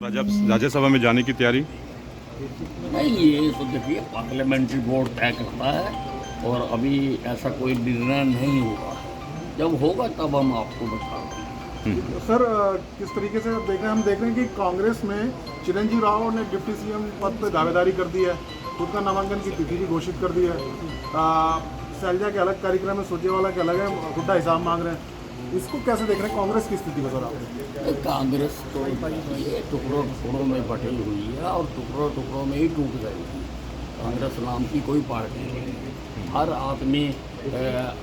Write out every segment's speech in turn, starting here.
राज्यसभा में जाने की तैयारी। नहीं, ये तो देखिए पार्लियामेंट्री बोर्ड तय करता है और अभी ऐसा कोई निर्णय नहीं हुआ। जब होगा तब हम आपको बताएंगे। सर किस तरीके से आप देख रहे हैं? हम देख रहे हैं कि कांग्रेस में चिरंजीव राव ने डिप्टी सीएम पद पर दावेदारी कर दी है, खुद का नामांकन की तिथि भी घोषित कर दी है। शैलजा के अलग कार्यक्रम है, सुरजेवाला के अलग है, हुड्डा हिसाब मांग रहे हैं। इसको कैसे देख रहे हैं कांग्रेस की स्थिति में? सर आप कांग्रेस तो ये टुकड़ों टुकड़ों में बटी हुई है और टुकड़ों टुकड़ों में ही टूट जाएगी। कांग्रेस नाम की कोई पार्टी नहीं है। हर आदमी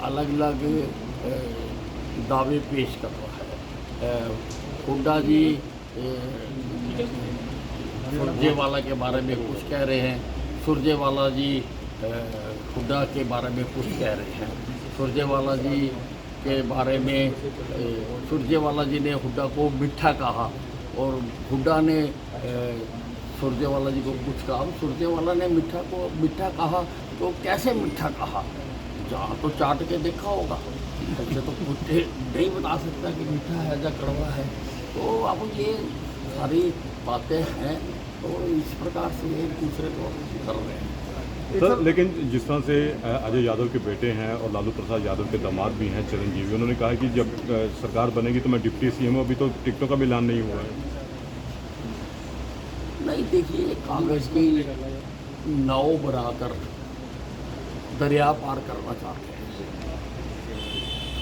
अलग अलग दावे पेश कर रहा है। हुड्डा जी सुरजेवाला के बारे में कुछ कह रहे हैं, सुरजेवाला जी हुड्डा के बारे में कुछ कह रहे हैं। सुरजेवाला जी के बारे में सुरजेवाला जी ने हुड्डा को मिठा कहा और हुड्डा ने सुरजेवाला जी को कुछ कहा। सुरजेवाला ने मिठा कहा तो कैसे मिठा कहा? जहाँ तो चाट के देखा होगा, ऐसे तो कुछ नहीं बता सकता कि मीठा है या कड़वा है। तो अब ये सारी बातें हैं, तो इस प्रकार से एक दूसरे को कर रहे हैं। सर लेकिन जिस तरह से अजय यादव के बेटे हैं और लालू प्रसाद यादव के दामाद भी हैं चिरंजीवी, उन्होंने कहा कि जब सरकार बनेगी तो मैं डिप्टी सीएम हूँ। अभी तो टिकटों का भी ऐलान नहीं हुआ है। नहीं, देखिए कांग्रेस की नाव बनाकर दरिया पार करना चाहते हैं,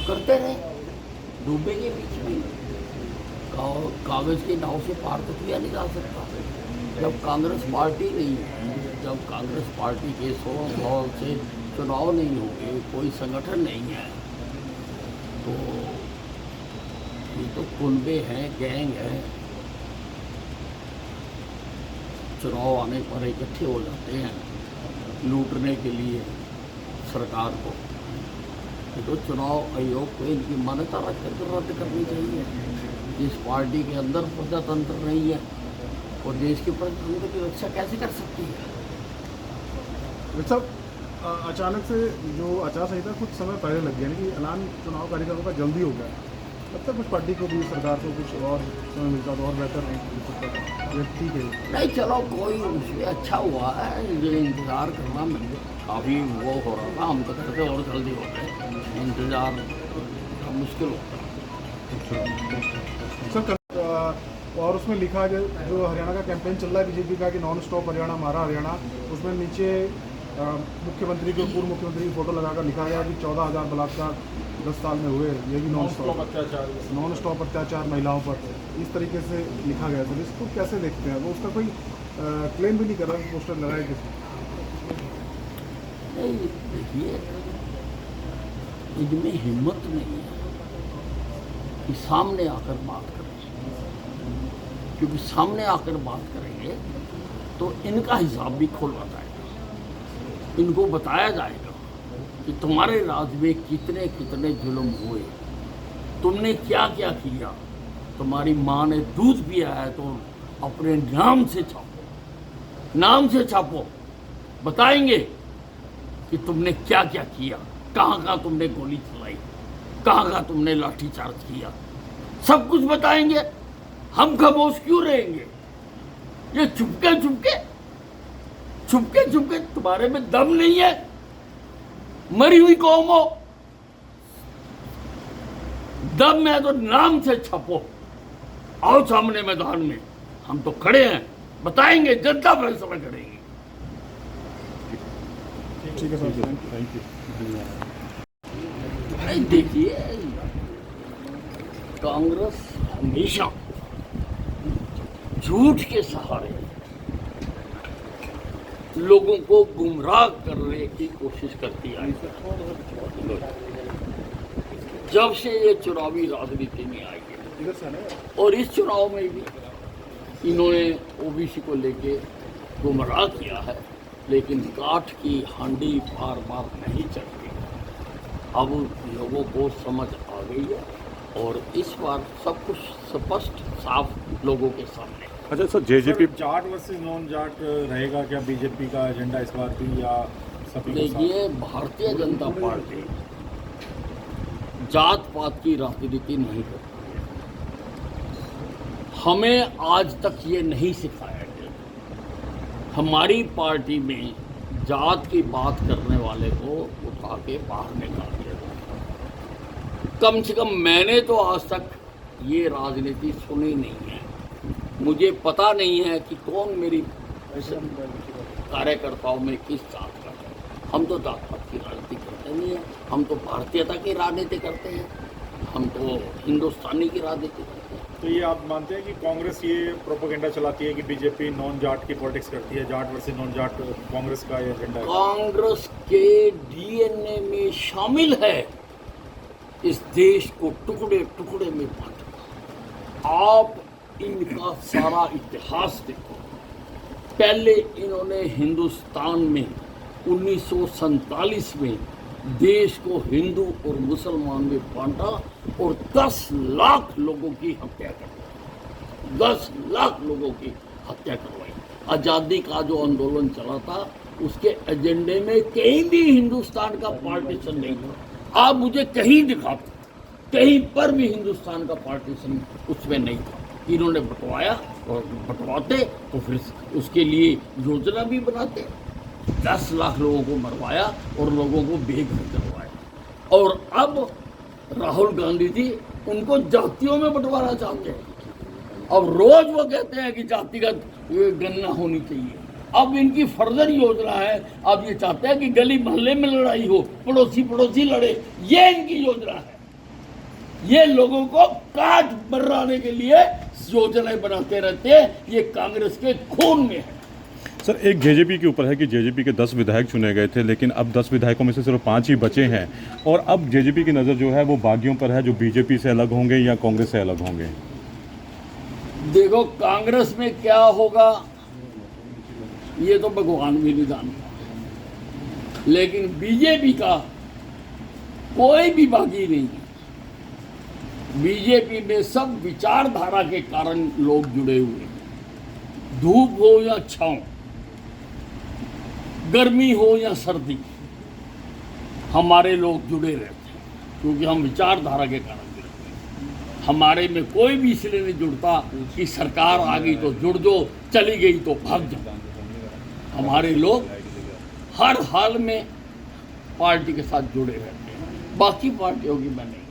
करते रहे, डूबेंगे बीच में। कागज की नाव से पार तो किया नहीं जा सकता। जब कांग्रेस पार्टी नहीं है, जब कांग्रेस पार्टी के 100 साल से चुनाव नहीं होंगे, कोई संगठन नहीं है, तो ये तो कुनबे हैं, गैंग है। चुनाव आने पर इकट्ठे हो जाते हैं लूटने के लिए सरकार को। तो चुनाव आयोग को इनकी मान्यता रद्द करनी चाहिए। जिस पार्टी के अंदर प्रजातंत्र नहीं है और देश के प्रजातंत्र की रक्षा कैसे कर सकती है? साहब अचानक से जो आचार संहिता कुछ समय पहले लग गया, कि ऐलान चुनाव कार्यक्रमों का जल्दी हो गया, तब तक कुछ पार्टी को भी, सरकार को कुछ और समय मिलता तो और बेहतर नहीं। ठीक है, नहीं, चलो कोई उसमें अच्छा हुआ है। ये इंतज़ार करना काफ़ी वो हो रहा था, हम तो करते और जल्दी हो गए। इंतज़ार मुश्किल होता है। सर और उसमें लिखा है जो हरियाणा का कैंपेन चल रहा है बीजेपी का कि नॉन स्टॉप हरियाणा हमारा हरियाणा, उसमें नीचे मुख्यमंत्री को, पूर्व मुख्यमंत्री की फोटो लगाकर लिखा गया कि 14,000 बलात्कार 10 साल में हुए, ये भी नॉन स्टॉप अत्याचार महिलाओं पर, इस तरीके से लिखा गया। तो इसको कैसे देखते हैं? वो उसका कोई क्लेम भी नहीं कर रहा, पोस्टर लगाए किसी। नहीं, देखिए इनमें हिम्मत नहीं है कि सामने आकर बात करें, क्योंकि सामने आकर बात करेंगे तो इनका हिसाब भी खोला जाएगा। इनको बताया जाएगा कि तुम्हारे राज में कितने कितने जुल्म हुए, तुमने क्या क्या किया। तुम्हारी माँ ने दूध पिया है तो अपने नाम से छापो, नाम से छापो। बताएंगे कि तुमने क्या क्या किया, कहाँ कहाँ तुमने गोली चलाई, कहाँ कहाँ तुमने लाठीचार्ज किया, सब कुछ बताएंगे। हम खामोश क्यों रहेंगे? ये चुपके चुपके चुपके चुपके तुम्हारे में दम नहीं है? मरी हुई कौम हो, दम है तो नाम से छपो, आओ सामने मैदान में, हम तो खड़े हैं, बताएंगे, जनता फैसला करेगी। ठीक है सर, थैंक यू। देखिए कांग्रेस हमेशा झूठ के सहारे लोगों को गुमराह करने की कोशिश करती आई। जब से ये चुनावी राजनीति में आई है, और इस चुनाव में भी इन्होंने ओबीसी को लेके गुमराह किया है, लेकिन काठ की हांडी बार बार नहीं चलती। अब लोगों को समझ आ गई है और इस बार सब कुछ स्पष्ट साफ लोगों के सामने। अच्छा sir, JJP Jat versus non Jat रहेगा क्या बीजेपी का एजेंडा इस बार भी, या सभी? देखिए भारतीय जनता पार्टी जात पात की राजनीति नहीं करती। हमें आज तक ये नहीं सिखाया गया। हमारी पार्टी में जात की बात करने वाले को उठा के बाहर निकाल दिया जाए। कम से कम मैंने तो आज तक ये राजनीति सुनी नहीं है। मुझे पता नहीं है कि कौन मेरी कार्यकर्ताओं में किस जात का है। हम तो जात पात की राजनीति करते नहीं है, हम तो भारतीयता की राजनीति करते हैं, हम तो हिंदुस्तानी की राजनीति करते हैं। तो ये आप मानते हैं कि कांग्रेस ये प्रोपेगेंडा चलाती है कि बीजेपी नॉन जाट की पॉलिटिक्स करती है, जाट वर्सेस नॉन जाट कांग्रेस का ये एजेंडा है? कांग्रेस के डीएनए में शामिल है इस देश को टुकड़े टुकड़े में बांटना। आप इनका सारा इतिहास देखो। पहले इन्होंने हिंदुस्तान में 1947 में देश को हिंदू और मुसलमान में बांटा और 10 लाख लोगों की हत्या करवाई। 10 लाख लोगों की हत्या करवाई। आज़ादी का जो आंदोलन चला था उसके एजेंडे में कहीं भी हिंदुस्तान का पार्टीशन नहीं था। आप मुझे कहीं दिखाते, कहीं पर भी हिंदुस्तान का पार्टीशन उसमें नहीं था। इन्होंने बंटवाया और बंटवाते तो फिर उसके लिए योजना भी बनाते। 10 लाख लोगों को मरवाया और लोगों को बेघर करवाया। और अब राहुल गांधी जी उनको जातियों में बंटवाना चाहते हैं। अब रोज वो कहते हैं कि जातिगत गणना होनी चाहिए। अब इनकी फर्दर योजना है, अब ये चाहते हैं कि गली मोहल्ले में लड़ाई हो, पड़ोसी पड़ोसी लड़े। ये इनकी योजना है। ये लोगों को काट बर्राने के लिए योजनाएं बनाते रहते हैं। ये कांग्रेस के खून में है। सर, एक जेजेपी के ऊपर है कि जेजेपी के 10 विधायक चुने गए थे, लेकिन अब 10 विधायकों में से सिर्फ 5 ही बचे हैं और अब जेजेपी की नज़र जो है वो बागियों पर है, जो बीजेपी से अलग होंगे या कांग्रेस से अलग होंगे। देखो, कांग्रेस में क्या होगा ये तो भगवान भी नहीं जानता, लेकिन बीजेपी का कोई भी बागी नहीं है। बीजेपी में सब विचारधारा के कारण लोग जुड़े हुए हैं। धूप हो या छांव, गर्मी हो या सर्दी, हमारे लोग जुड़े रहते हैं क्योंकि हम विचारधारा के कारण जुड़ते हैं। हमारे में कोई भी इसलिए नहीं जुड़ता कि सरकार आ गई तो जुड़ जाओ, चली गई तो भाग जाओ। हमारे लोग हर हाल में पार्टी के साथ जुड़े रहते हैं। बाकी पार्टियों की मैं नहीं